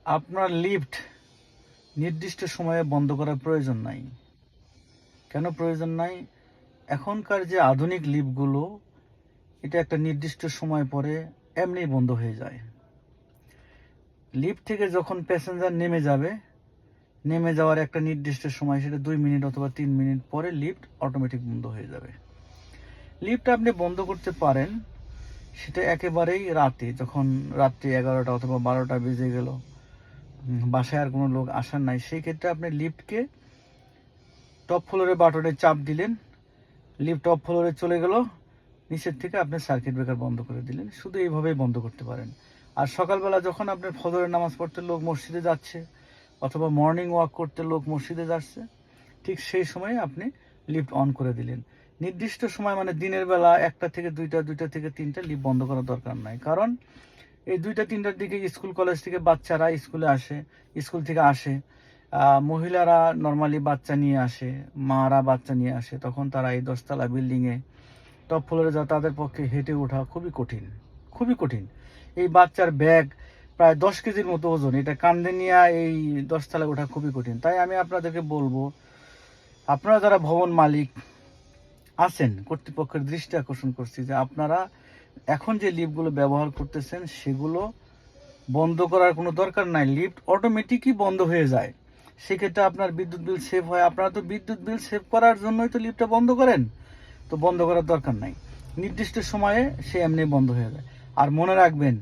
আপনার লিফট নির্দিষ্ট সময়ে বন্ধ করার প্রয়োজন নাই। কেন প্রয়োজন নাই? এখনকার যে আধুনিক লিফটগুলো, এটা একটা নির্দিষ্ট সময় পরে এমনিই বন্ধ হয়ে যায়। লিফট থেকে যখন প্যাসেঞ্জার নেমে যাওয়ার একটা নির্দিষ্ট সময়, সেটা 2 মিনিট অথবা 3 মিনিট পরে লিফট অটোমেটিক বন্ধ হয়ে যাবে। লিফট আপনি বন্ধ করতে পারেন সেটা একেবারেই রাতে, যখন রাত্রি 11টা অথবা 12টা বেজে গেল, বাসায় আর কোনো লোক আসার নাই, সেই ক্ষেত্রে আপনি লিফটকে টপ ফ্লোরে বাটনে চাপ দিলেন, লিফট টপ ফ্লোরে চলে গেল, নিচের থেকে আপনি সার্কিট ব্রেকার বন্ধ করে দিলেন। শুধু এইভাবেই বন্ধ করতে পারেন। আর সকালবেলা যখন আপনার ফজরের নামাজ পড়তে লোক মসজিদে যাচ্ছে অথবা মর্নিং ওয়াক করতে লোক মসজিদে যাচ্ছে, ঠিক সেই সময়ে আপনি লিফট অন করে দিলেন। নির্দিষ্ট সময় মানে দিনের বেলা 1টা থেকে 2টা, 2টা থেকে 3টা লিফট বন্ধ করার দরকার নাই। কারণ এই 2টা 3টার দিকে স্কুল কলেজ থেকে বাচ্চারা স্কুল থেকে আসে, মহিলারা নর্মালি বাচ্চা নিয়ে আসে, মারা বাচ্চা নিয়ে আসে, তখন তারা এই 10তলা বিল্ডিংয়ে টপ ফ্লোরে যাওয়া তাদের পক্ষে হেঁটে ওঠা খুবই কঠিন। এই বাচ্চার ব্যাগ প্রায় 10 কেজির মতো ওজন, এটা কাঁধে নিয়ে এই 10তলায় ওঠা খুবই কঠিন। তাই আমি আপনাদেরকে বলবো, আপনারা যারা ভবন মালিক আছেন, কর্তৃপক্ষের দৃষ্টি আকর্ষণ করছি যে আপনারা এখন যে লিফটগুলো ব্যবহার করতেছেন সেগুলো বন্ধ করার কোনো দরকার নাই। লিফট অটোমেটিকই বন্ধ হয়ে যায়। সেক্ষেত্রে আপনার বিদ্যুৎ বিল সেভ হয়। আপনারা তো বিদ্যুৎ বিল সেভ করার জন্যই তো লিফটটা বন্ধ করেন, তো বন্ধ করার দরকার নাই। নির্দিষ্ট সময়ে সে এমনি বন্ধ হয়ে যায়। আর মনে রাখবেন,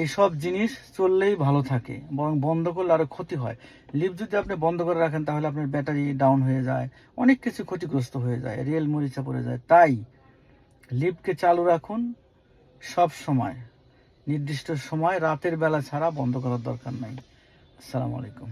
এইসব জিনিস চললেই ভালো থাকে, বরং বন্ধ করলে আরও ক্ষতি হয়। লিফট যদি আপনি বন্ধ করে রাখেন তাহলে আপনার ব্যাটারি ডাউন হয়ে যায়, অনেক কিছু ক্ষতিগ্রস্ত হয়ে যায়, রেল মরিচা পড়ে যায়। তাই লিফটকে চালু রাখুন সব সময়, নির্দিষ্ট সময়, রাতের বেলা ছাড়া বন্ধ করার দরকার নাই। আসসালামু আলাইকুম।